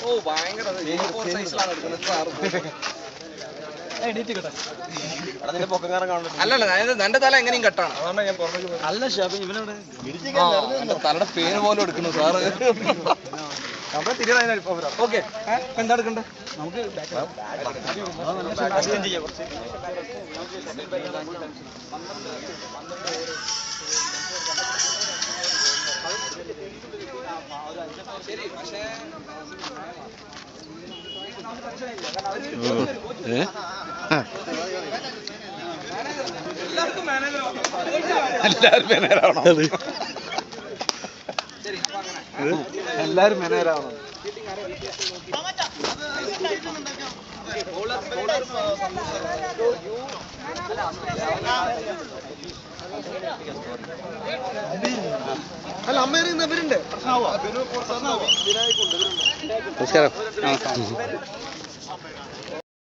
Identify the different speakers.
Speaker 1: ഓ ഭയങ്കര അല്ലല്ല എന്റെ തല എങ്ങനെയും കെട്ടാണ്. അല്ല തലയുടെ പേര് പോലും എടുക്കുന്നു സാറ്. ഓക്കെ എന്താ എടുക്കണ്ടേ നമുക്ക് ശരി. പക്ഷേ എല്ലാവർക്കും മാനേജറാവണം. അല്ല അമ്മേര് ഇവരുണ്ട്. നമസ്കാരം.